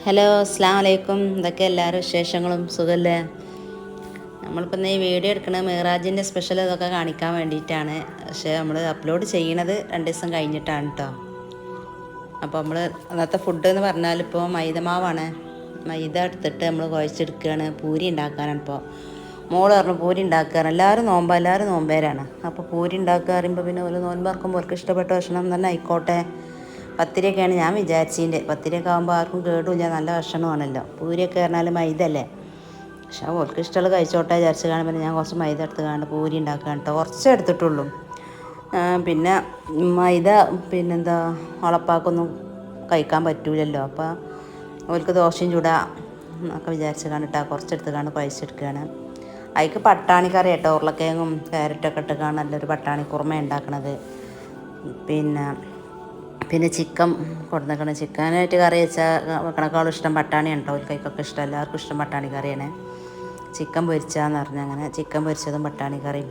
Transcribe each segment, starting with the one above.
Hello അസ്സലാമു അലൈക്കും. എന്തൊക്കെ എല്ലാവരും വിശേഷങ്ങളും സുഖമല്ലേ? നമ്മളിപ്പോൾ ഈ വീഡിയോ എടുക്കുന്നത് മിഹ്റാജിൻ്റെ സ്പെഷ്യൽ ഇതൊക്കെ കാണിക്കാൻ വേണ്ടിയിട്ടാണ്. പക്ഷേ നമ്മൾ അപ്ലോഡ് ചെയ്യണത് 2 ദിവസം കഴിഞ്ഞിട്ടാണ് കേട്ടോ. അപ്പോൾ നമ്മൾ അന്നത്തെ ഫുഡ് എന്ന് പറഞ്ഞാൽ ഇപ്പോൾ മൈദമാവാണ്. മൈദ എടുത്തിട്ട് നമ്മൾ കുഴച്ചെടുക്കുകയാണ്. പൂരി ഉണ്ടാക്കാനാണ് ഇപ്പോൾ. മോള് പറഞ്ഞു പൂരി ഉണ്ടാക്കുകയാണ്. എല്ലാവരും നോമ്പേരാണ്. അപ്പോൾ പൂരി ഉണ്ടാക്കുക പറയുമ്പോൾ പിന്നെ ഒരു നോൻപറക്കുമ്പോൾ അവർക്ക് ഇഷ്ടപ്പെട്ട ഭക്ഷണം തന്നെ ആയിക്കോട്ടെ. പത്തിരിയൊക്കെയാണ് ഞാൻ വിചാരിച്ചതിൻ്റെ. പത്തിരിയൊക്കെ ആകുമ്പോൾ ആർക്കും കേടുമില്ല, നല്ല ഭക്ഷണമാണല്ലോ. പൂരിയൊക്കെ പറഞ്ഞാൽ മൈദ അല്ലേ. പക്ഷേ അവർക്ക് ഇഷ്ടമുള്ള കഴിച്ചോട്ടെ വിചാരിച്ച് കാണുമ്പോൾ ഞാൻ കുറച്ച് മൈദ എടുത്ത് കാണുമ്പോൾ പൂരി ഉണ്ടാക്കാൻ കേട്ടോ. കുറച്ചേ എടുത്തിട്ടുള്ളൂ. പിന്നെ മൈദ പിന്നെന്താ ഉളപ്പാക്കൊന്നും കഴിക്കാൻ പറ്റൂലല്ലോ. അപ്പോൾ അവർക്ക് ദോശയും ചൂടാ ഒക്കെ വിചാരിച്ച് കാണിട്ടാ കുറച്ചെടുത്ത് കാണും കുഴച്ചെടുക്കുകയാണ്. അതിക്ക് പട്ടാണി കറി കേട്ടോ, ഉരുളക്കിഴങ്ങും ക്യാരറ്റൊക്കെ ഇട്ട് കാണാൻ നല്ലൊരു പട്ടാണി കുറുമ ഉണ്ടാക്കണത്. പിന്നെ ചിക്കൻ കൊടുത്തേക്കണം. ചിക്കനായിട്ട് കറി വെക്കണേക്കാളും ഇഷ്ടം പട്ടാണിയാണ് കേട്ടോ. കൈക്കൊക്കെ ഇഷ്ടം, എല്ലാവർക്കും ഇഷ്ടം പട്ടാണി കറിയാണ്. ചിക്കൻ പൊരിച്ചാന്ന് പറഞ്ഞ് അങ്ങനെ ചിക്കൻ പൊരിച്ചതും പട്ടാണി കറിയും.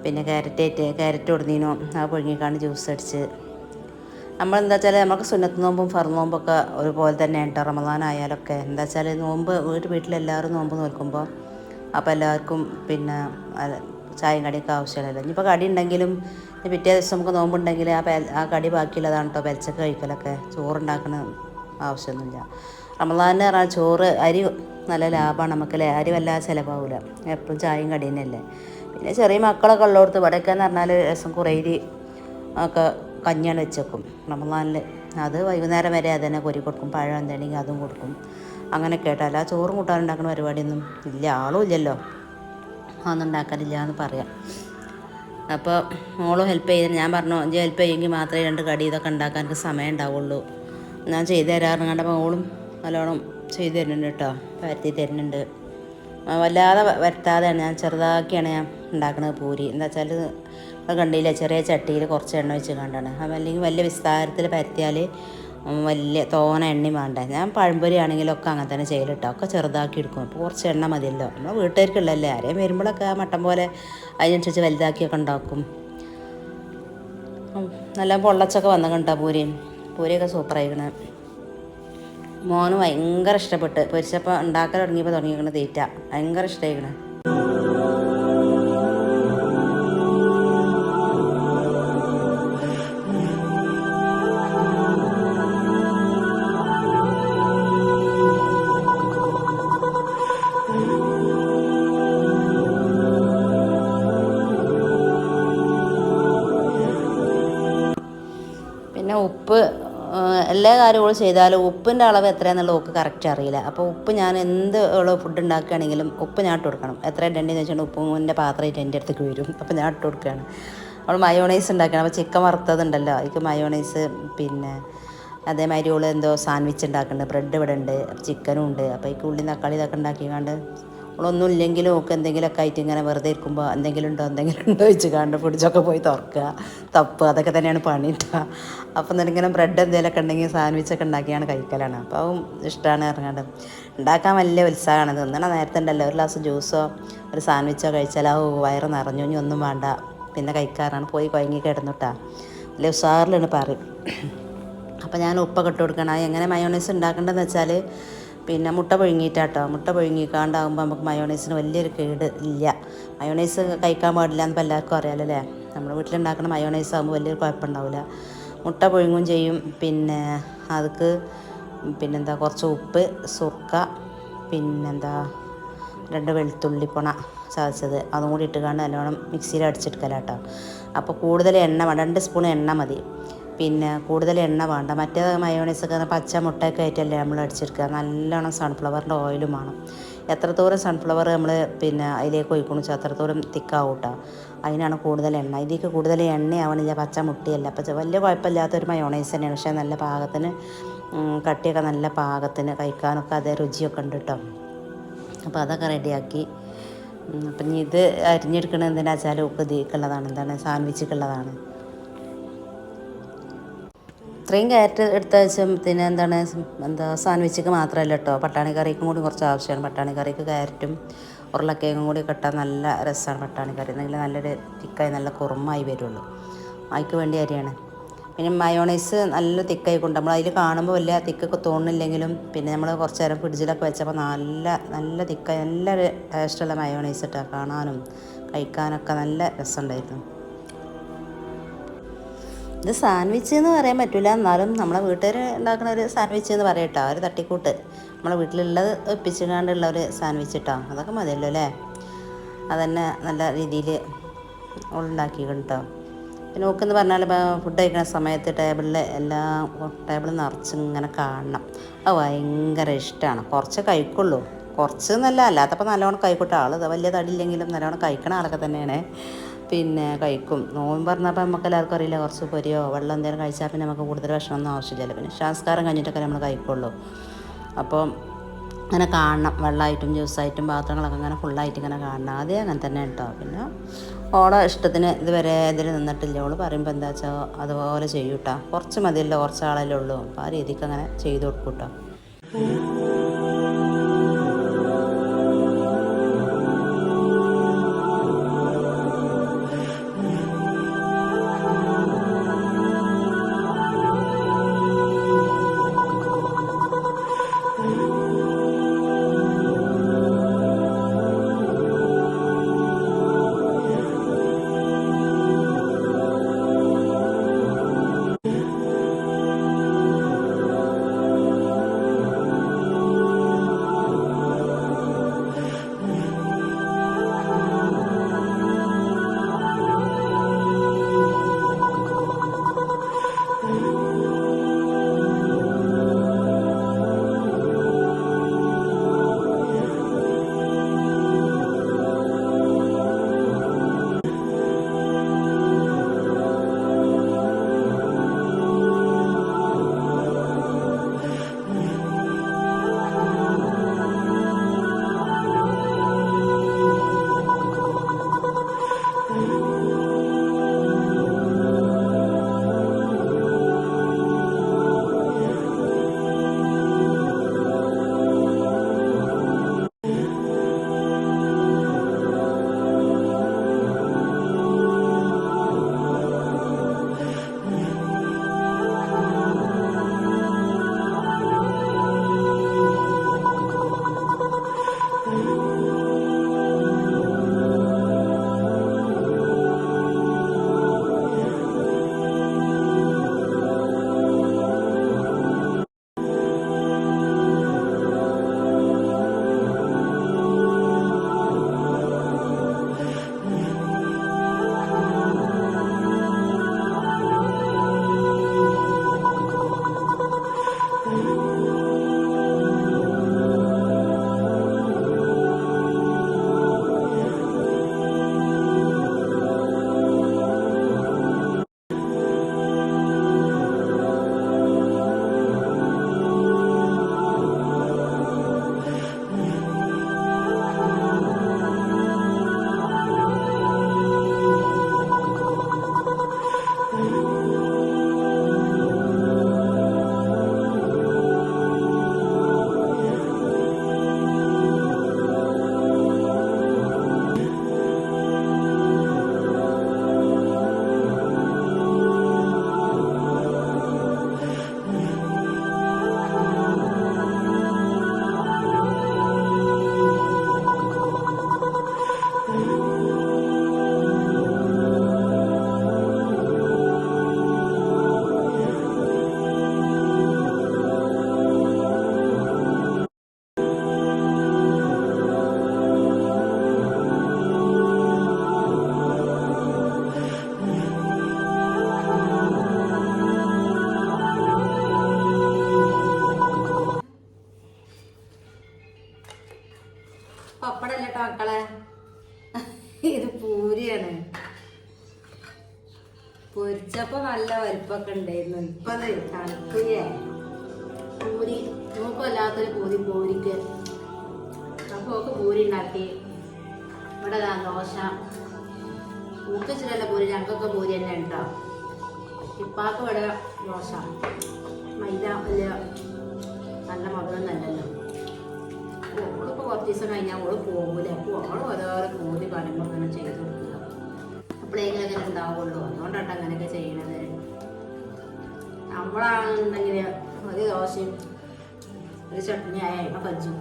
പിന്നെ ക്യാരറ്റ് കൊടുന്നീനോ അത് പുഴുങ്ങിക്കാണ്ട് ജ്യൂസ് അടിച്ച്. നമ്മളെന്താ വെച്ചാൽ നമുക്ക് സുന്നത്ത് നോമ്പും ഫർദ് നോമ്പൊക്കെ ഒരുപോലെ തന്നെയാണ് കേട്ടോ. റമദാനായാലൊക്കെ എന്താ വെച്ചാൽ നോമ്പ് വീട്ടിലെല്ലാവരും നോമ്പ് നോൽക്കുമ്പോൾ അപ്പോൾ എല്ലാവർക്കും പിന്നെ ചായയും കടിയൊക്കെ ആവശ്യമില്ലല്ലോ. ഇനിയിപ്പോൾ കടി ഉണ്ടെങ്കിലും പിറ്റേ ദിവസം നമുക്ക് നോമ്പുണ്ടെങ്കിൽ ആ കടി ബാക്കിയുള്ളതാണ് കേട്ടോ പെലച്ചക്ക് കഴിക്കലൊക്കെ. ചോറുണ്ടാക്കണ ആവശ്യമൊന്നുമില്ല. റമദാനിന് പറഞ്ഞാൽ ചോറ് അരി നല്ല ലാഭമാണ് നമുക്കല്ലേ. അരി വല്ലാതെ ചിലവാകില്ല. എപ്പോഴും ചായയും കടി തന്നെയല്ലേ. പിന്നെ ചെറിയ മക്കളൊക്കെ ഉള്ളിടത്ത് ഇവിടെയൊക്കെ എന്ന് പറഞ്ഞാൽ രസം കുറേരി ഒക്കെ കഞ്ഞിയാണ് വെച്ചേക്കും റമദാനിൽ. അത് വൈകുന്നേരം വരെ അത് തന്നെ കൊരി കൊടുക്കും. പഴം എന്തെങ്കിലും അതും കൊടുക്കും. അങ്ങനെ കേട്ടല്ല ചോറും കൂട്ടാനുണ്ടാക്കുന്ന പരിപാടിയൊന്നും ഇല്ല, ആളും ഇല്ലല്ലോ. അതൊന്നും ഉണ്ടാക്കാനില്ല എന്ന് പറയാം. അപ്പോൾ മോളും ഹെൽപ്പ് ചെയ്ത് ഞാൻ പറഞ്ഞു ഹെൽപ്പ് ചെയ്യുമെങ്കിൽ മാത്രമേ 2 കടി ഇതൊക്കെ ഉണ്ടാക്കാൻ എനിക്ക് സമയം ഉണ്ടാവുള്ളൂ, ഞാൻ ചെയ്തു തരാറുണ്ട്. കണ്ടപ്പോൾ മോളും നല്ലോണം ചെയ്തു തരുന്നുണ്ട് കേട്ടോ, പരത്തി തരുന്നുണ്ട്. വല്ലാതെ വരുത്താതെയാണ് ഞാൻ ചെറുതാക്കിയാണ് ഞാൻ ഉണ്ടാക്കുന്നത് പൂരി. എന്താ വെച്ചാൽ കണ്ടില്ല, ചെറിയ ചട്ടിയിൽ കുറച്ച് എണ്ണ വെച്ച് കണ്ടാണ്. അല്ലെങ്കിൽ വലിയ വിസ്താരത്തിൽ പരത്തിയാൽ വലിയ തോന എണ്ണയും വേണ്ട. ഞാൻ പഴംപൊരി ആണെങ്കിലൊക്കെ അങ്ങനെ തന്നെ ചെയ്യലിട്ടോ, ഒക്കെ ചെറുതാക്കി എടുക്കും. അപ്പോൾ കുറച്ച് എണ്ണ മതിയല്ലോ. നമ്മൾ വീട്ടുകാർക്കുള്ളല്ലേ, ആരെയും വരുമ്പോഴൊക്കെ മട്ടൻ പോലെ അതിനനുസരിച്ച് വലുതാക്കിയൊക്കെ ഉണ്ടാക്കും. നല്ല പൊള്ളച്ചൊക്കെ വന്ന കണ്ടാ പൂരിയൊക്കെ സൂപ്പറായിരിക്കണ. മോന് ഭയങ്കര ഇഷ്ടപ്പെട്ട് പൊരിച്ചപ്പോൾ ഉണ്ടാക്കാൻ തുടങ്ങിയിരിക്കണ തീറ്റ ഭയങ്കര ഇഷ്ടമായിരിക്കണേ. പിന്നെ ഉപ്പ് എല്ലാ കാര്യങ്ങളും ചെയ്താലും ഉപ്പിൻ്റെ അളവ് എത്രയാണെന്നുള്ള ഓക്ക് കറക്റ്റ് അറിയില്ല. അപ്പോൾ ഉപ്പ് ഞാൻ എന്ത് ഫുഡ് ഉണ്ടാക്കുകയാണെങ്കിലും ഉപ്പ് ഞാൻ ഇട്ട് കൊടുക്കണം. എത്ര ഇടേണ്ടതെന്ന് വെച്ചാൽ ഉപ്പിൻ്റെ പാത്രമായിട്ട് എൻ്റെ അടുത്തേക്ക് വരും. അപ്പോൾ ഞാൻ ഇട്ട് കൊടുക്കുകയാണ്. അവൾ മയോണൈസ് ഉണ്ടാക്കണം. അപ്പോൾ ചിക്കൻ വറുത്തതുണ്ടല്ലോ, അതിക്ക് മയോണൈസ്. പിന്നെ അതേമാതിരി അവൾ എന്തോ സാൻഡ്വിച്ച് ഉണ്ടാക്കുന്നുണ്ട്. ബ്രെഡ് ഇവിടെ ഉണ്ട്, ചിക്കനും ഉണ്ട്. അപ്പോൾ ഈ ഉള്ളി തക്കാളി ഇതൊക്കെ ഉണ്ടാക്കിക്കാണ്ട് അവളൊന്നും ഇല്ലെങ്കിലും ഒക്കെ എന്തെങ്കിലുമൊക്കെ ആയിട്ട് ഇങ്ങനെ വെറുതെ ഇരിക്കുമ്പോൾ എന്തെങ്കിലും ഉണ്ടോ വെച്ച് കണ്ട് പിടിച്ചൊക്കെ പോയി തുറക്കുക, തപ്പ്, അതൊക്കെ തന്നെയാണ് പണിയിട്ടാ. അപ്പം എന്നിട്ടിങ്ങനെ ബ്രെഡ് എന്തെങ്കിലുമൊക്കെ ഉണ്ടെങ്കിൽ സാൻഡ്വിച്ചൊക്കെ ഉണ്ടാക്കിയാണ് കഴിക്കലാണ്. അപ്പോൾ അതും ഇഷ്ടമാണ് ഇറങ്ങാണ്ട് ഉണ്ടാക്കാൻ വലിയ ഉത്സാഹമാണ്. തിന്നണ നേരത്തെ ഉണ്ടല്ലോ ഒരു ഗ്ലാസ് ജ്യൂസോ ഒരു സാൻഡ്വിച്ചോ കഴിച്ചാൽ ആ വയറ് നിറഞ്ഞു, ഇനി ഒന്നും വേണ്ട പിന്നെ കഴിക്കാറാണ്. പോയി കുഴങ്ങി കിടന്നിട്ടാ വലിയ ഉഷാറിലാണ് പറയും. അപ്പോൾ ഞാൻ ഉപ്പൊക്കെ ഇട്ട് കൊടുക്കണം. എങ്ങനെ മയോണൈസ് ഉണ്ടാക്കേണ്ടതെന്ന് വെച്ചാൽ പിന്നെ മുട്ട പുഴുങ്ങിയിട്ടാട്ടോ. മുട്ട പുഴുങ്ങിക്കാണ്ടാകുമ്പോൾ നമുക്ക് മയോണൈസിന് വലിയൊരു കേട് ഇല്ല. മയോണൈസ് കഴിക്കാൻ പാടില്ല എന്ന് എല്ലാവർക്കും അറിയാമല്ലോ അല്ലേ. നമ്മുടെ വീട്ടിലുണ്ടാക്കുന്ന മയോണൈസ് ആകുമ്പോൾ വലിയൊരു കുഴപ്പമുണ്ടാവില്ല. മുട്ട പുഴുങ്ങും ചെയ്യും. പിന്നെ അതിക്ക് പിന്നെന്താ കുറച്ച് ഉപ്പ്, സുർക്ക, പിന്നെന്താ 2 വെളുത്തുള്ളിപ്പൊണ ചതച്ചത് അതും കൂടി ഇട്ടുകൊണ്ട് നല്ലോണം മിക്സിയിൽ അടിച്ചെടുക്കലാട്ടോ. അപ്പോൾ കൂടുതൽ എണ്ണ വേണ്ട, 2 സ്പൂൺ എണ്ണ മതി. പിന്നെ കൂടുതൽ എണ്ണ വേണ്ട. മറ്റേ മയോണൈസൊക്കെ പച്ച മുട്ടയൊക്കെ ആയിട്ടല്ലേ നമ്മൾ അടിച്ചെടുക്കുക. നല്ലോണം സൺഫ്ലവറിൻ്റെ ഓയിലും വേണം. എത്രത്തോളം സൺഫ്ലവർ നമ്മൾ പിന്നെ അതിലേക്ക് ഒഴിക്കണം വെച്ചാൽ അത്രത്തോളം തിക്കാവും കേട്ടോ. അതിനാണ് കൂടുതൽ എണ്ണ. ഇതിലേക്ക് കൂടുതൽ എണ്ണയാവണില്ല, പച്ച മുട്ടയല്ല. അപ്പം വലിയ കുഴപ്പമില്ലാത്തൊരു മയോണൈസ് തന്നെയാണ്. പക്ഷേ നല്ല പാകത്തിന് കട്ടിയൊക്കെ നല്ല പാകത്തിന് കഴിക്കാനൊക്കെ അതേ രുചിയൊക്കെ ഉണ്ട് കേട്ടോ. അപ്പോൾ അതൊക്കെ റെഡിയാക്കി. അപ്പം ഇനി ഇത് അരിഞ്ഞെടുക്കണത് എന്തിനാ വെച്ചാൽ ഉപ്പ് ഇതിക്കുള്ളതാണ്, എന്താണ് സാൻഡ്വിച്ചിക്കുള്ളതാണ്. ഇത്രയും ക്യാരറ്റ് എടുത്ത വെച്ചാൽ പിന്നെ എന്താ സാൻഡ്വിച്ചിക്ക് മാത്രമല്ല കേട്ടോ, പട്ടാണി കറിക്കും കൂടി കുറച്ച് ആവശ്യമാണ്. പട്ടാണി കറിക്ക് ക്യാരറ്റും ഉരുളക്കിഴങ്ങും കൂടി ഇട്ടാൽ നല്ല രസമാണ് പട്ടാണി കറി. എന്നെങ്കിൽ നല്ലൊരു തിക്കായി നല്ല കുറുമായി വരുള്ളൂ. അതിക്ക് വേണ്ടി അരിയാണ്. പിന്നെ മയോണൈസ് നല്ല തിക്കായി കൊണ്ട് നമ്മൾ അതിൽ കാണുമ്പോൾ വലിയ തിക്കൊക്കെ തോന്നുന്നില്ലെങ്കിലും പിന്നെ നമ്മൾ കുറച്ച് നേരം ഫ്രിഡ്ജിലൊക്കെ വെച്ചപ്പോൾ നല്ല നല്ല തിക്കായി നല്ലൊരു ടേസ്റ്റുള്ള മയോണൈസ് ഇട്ടാൽ കാണാനും കഴിക്കാനൊക്കെ നല്ല രസമുണ്ടായിരുന്നു. ഇത് സാൻഡ്വിച്ച് എന്ന് പറയാൻ പറ്റില്ല, എന്നാലും നമ്മളെ വീട്ടുകാർ ഉണ്ടാക്കുന്ന ഒരു സാൻഡ്വിച്ച് എന്ന് പറയട്ടോ, ഒരു തട്ടിക്കൂട്ട് നമ്മളെ വീട്ടിലുള്ളത് ഒപ്പിച്ചുകൊണ്ടുള്ള ഒരു സാൻഡ്വിച്ച് ഇട്ടോ, അതൊക്കെ മതിയല്ലോ അല്ലേ. അതന്നെ നല്ല രീതിയിൽ ഉണ്ടാക്കിക്കണം കേട്ടോ. പിന്നെ നോക്കെന്ന് പറഞ്ഞാൽ ഫുഡ് കഴിക്കുന്ന സമയത്ത് ടേബിളിൽ ടേബിൾ നിറച്ചിങ്ങനെ കാണണം, അത് ഭയങ്കര ഇഷ്ടമാണ്. കുറച്ച് കഴിക്കുള്ളൂ, കുറച്ച് എന്നല്ല, അല്ലാത്തപ്പോൾ നല്ലോണം കഴിക്കട്ടെ. ആൾ വലിയ തടിയില്ലെങ്കിലും നല്ലോണം കഴിക്കണ ആളൊക്കെ തന്നെയാണ്. പിന്നെ കഴിക്കും. നോമ്പ് പറഞ്ഞപ്പോൾ നമുക്ക് എല്ലാവർക്കും അറിയില്ല, കുറച്ച് പൊരിയോ വെള്ളം എന്തെങ്കിലും കഴിച്ചാൽ പിന്നെ നമുക്ക് കൂടുതൽ ഭക്ഷണമൊന്നും ആവശ്യമില്ലല്ലോ. പിന്നെ സംസ്കാരം കഴിഞ്ഞിട്ടൊക്കെ നമ്മൾ കഴിക്കുള്ളൂ. അപ്പോൾ അങ്ങനെ കാണണം, വെള്ളമായിട്ടും ജ്യൂസായിട്ടും പാത്രങ്ങളൊക്കെ അങ്ങനെ ഫുള്ളായിട്ട് ഇങ്ങനെ കാണണം. ആദ്യം അങ്ങനെ തന്നെ കേട്ടോ. പിന്നെ ഓളെ ഇഷ്ടത്തിന് ഇതുവരെ ഇതിൽ നിന്നിട്ടില്ല. ഓള് പറയുമ്പോൾ എന്താ വെച്ചാൽ അതുപോലെ ചെയ്യും കേട്ടോ. കുറച്ച് മതിയല്ലോ, കുറച്ച് ആളല്ലേ ഉള്ളൂ, അപ്പോൾ ആ രീതിക്ക് അങ്ങനെ ചെയ്ത് കൊടുക്കും കേട്ടോ. പപ്പടല്ല കേട്ടോ മക്കളെ, ഇത് പൂരിയാണ്. പൊരിച്ചപ്പോ നല്ല വലിപ്പൊക്കെ ഉണ്ടായിരുന്നു, ഇപ്പൊ തണുക്കുകയായി. പൂരി നോക്കല്ലാത്തൊരു പൂരി പൂരിക്ക് അപ്പോൾ പൂരി ഉണ്ടാക്കി. ഇവിടെ ദോശ ഊക്കിച്ചിട്ടല്ല പൂരി, ഞങ്ങൾക്കൊക്കെ പൂരി തന്നെ ഉണ്ടോ. ഇപ്പാക്ക് ഇവിടെ ദോശ, മൈദ വലിയ നല്ല മധുരം തന്നെയല്ലോ. ഓളിപ്പോൾ കുറച്ച് ദിവസം കഴിഞ്ഞാൽ ഓള് പോകൂല, അപ്പോൾ ഓൾ ഓരോരോ പൂരി പറയുമ്പോൾ അങ്ങനെ ചെയ്ത് കൊടുക്കുക. അപ്പോഴെങ്കിലും അങ്ങനെ ഉണ്ടാവുള്ളൂ, അതുകൊണ്ടാണ് അങ്ങനെയൊക്കെ ചെയ്യണത്. നമ്മളാണെന്നുണ്ടെങ്കിൽ ഒരു ദോശയും ഒരു ചട്നി ആയ ഇപ്പം കജ്ജും.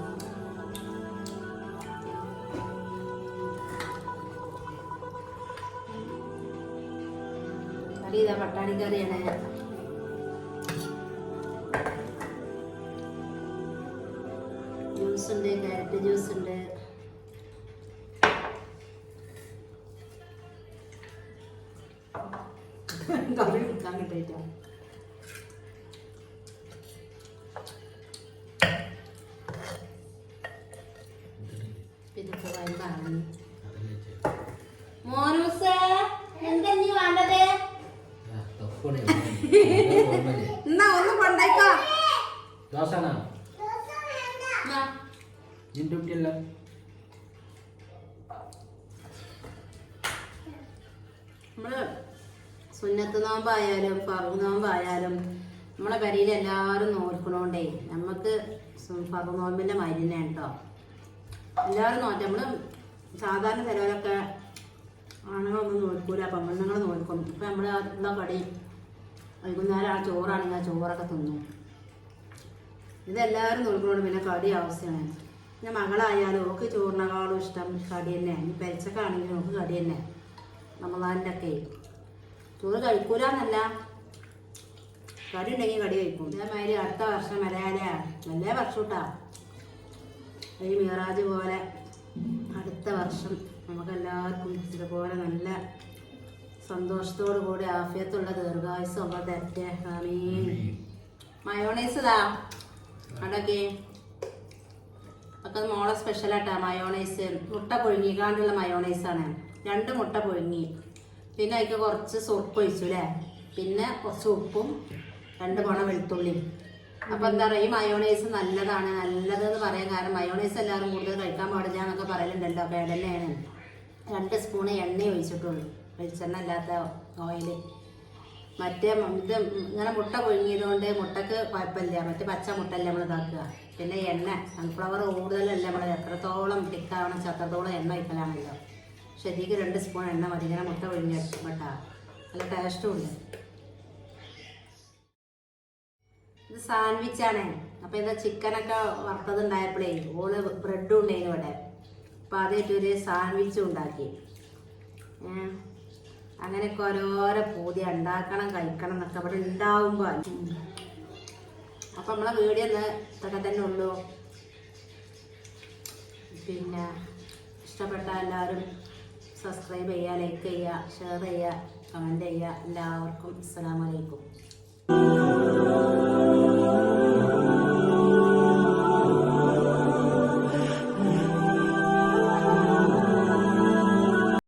കറി ഇതാ പട്ടാണി കറിയാണ്. ജ്യൂസ് ഉണ്ട്, ക്യാരറ്റ് ജ്യൂസ് ഉണ്ട്. കറി എടുക്കാൻ കിട്ടിയിട്ടാ. മോനൂസ് എന്താ നീ വേണ്ടത്? എന്നാ ഒന്ന് കൊണ്ടായിക്കോ. നമ്മള് സുന്നത്ത് നോമ്പായാലും ഫർദ് നോമ്പായാലും നമ്മളെ പെരയിൽ എല്ലാവരും നോക്കണോണ്ടേ നമുക്ക് ഫർദ് നോമ്പിന്റെ മരുന്ന് കേട്ടോ. എല്ലാവരും നോക്കാം. നമ്മള് സാധാരണ ചിലവരൊക്കെ ആണുങ്ങളൊന്നും നോക്കൂല, പെണ്ണുങ്ങൾ നോക്കും. ഇപ്പം നമ്മൾ ഉള്ള കടി വൈകുന്നേരം ആ ചോറാണെങ്കിൽ ആ ചോറൊക്കെ തിന്നും. ഇതെല്ലാവരും നോക്കണോണ്ട് പിന്നെ കടി ആവശ്യമാണ്. പിന്നെ മകളായാലും ഓക്ക് ചോറിനേക്കാളും ഇഷ്ടം കടി തന്നെ. ഇനി പെരച്ചക്കാണെങ്കിലും ഓക്ക് കടി തന്നെ. റമദാനിൻ്റെ ഒക്കെ ചോറ് കഴിക്കൂല എന്നല്ല, കടി ഉണ്ടെങ്കിൽ കടി കഴിക്കും. ഇതേമാതിരി അടുത്ത വർഷം വരാലേ നല്ല വർഷം കേട്ടാ. ഈ മിറാജ് പോലെ അടുത്ത വർഷം നമുക്കെല്ലാവർക്കും ഇതുപോലെ നല്ല സന്തോഷത്തോടു കൂടി ആഫിയത്തുള്ള ദീർഘായുസ്സും ഉള്ള തരട്ടെ. ആമീൻ. മയോണൈസ് ഇതാ അടക്കെ ഒക്കെ മോളെ സ്പെഷ്യലായിട്ടാ മയോണൈസ്. മുട്ട പുഴുങ്ങിക്കാണ്ടുള്ള മയോണൈസാണ്. 2 മുട്ട പുഴുങ്ങി, പിന്നെ അതിക്ക് കുറച്ച് സോപ്പ് ഒഴിച്ചു അല്ലേ, പിന്നെ കുറച്ച് ഉപ്പും 2 പോണ വെളുത്തുള്ളിയും. അപ്പം എന്താ പറയുക, ഈ മയോണൈസ് നല്ലതാണ്. നല്ലതെന്ന് പറയാൻ കാരണം മയോണൈസ് എല്ലാവരും കൂടുതൽ കഴിക്കാൻ പാടില്ല എന്നൊക്കെ പറയലുണ്ടല്ലോ. കേടന്നെയാണ്. 2 സ്പൂണ് എണ്ണ ഒഴിച്ചിട്ടുള്ളൂ, വെളിച്ചെണ്ണ അല്ലാത്ത ഓയില്. മറ്റേ ഇത് ഇങ്ങനെ മുട്ട പുഴുങ്ങിയത് കൊണ്ട് മുട്ടക്ക് കുഴപ്പമില്ല. മറ്റേ പച്ച മുട്ടല്ല നമ്മൾ ഇതാക്കുക. പിന്നെ എണ്ണ സൺഫ്ലവർ കൂടുതലല്ല, നമ്മൾ എത്രത്തോളം തിക്കാവണം അത്രത്തോളം എണ്ണ ഒഴിക്കലാണല്ലോ. ശരിക്ക് 2 സ്പൂൺ എണ്ണ മതി. ഇങ്ങനെ മുട്ട പുഴുങ്ങി മുട്ട നല്ല ടേസ്റ്റും ഉണ്ട്. ഇത് സാൻഡ്വിച്ചാണ്. അപ്പം ഇതാ ചിക്കനൊക്കെ വറുത്തത് ഉണ്ടായപ്പോഴേ ഓള് ബ്രെഡും ഉണ്ടായിരുന്നു ഇവിടെ. അപ്പം ആദ്യമായിട്ടൊരു സാൻഡ്വിച്ചും ഉണ്ടാക്കി. അങ്ങനെയൊക്കെ ഓരോരോ പൂതി ഉണ്ടാക്കണം കഴിക്കണം എന്നൊക്കെ ഇവിടെ ഉണ്ടാവുമ്പോൾ. അപ്പം നമ്മളെ വീഡിയോ ഇതൊക്കെ തന്നെ ഉള്ളൂ. പിന്നെ ഇഷ്ടപ്പെട്ട എല്ലാവരും സബ്സ്ക്രൈബ് ചെയ്യുക, ലൈക്ക് ചെയ്യുക, ഷെയർ ചെയ്യുക, കമൻറ്റ് ചെയ്യുക. എല്ലാവർക്കും അസ്സലാമു അലൈക്കും.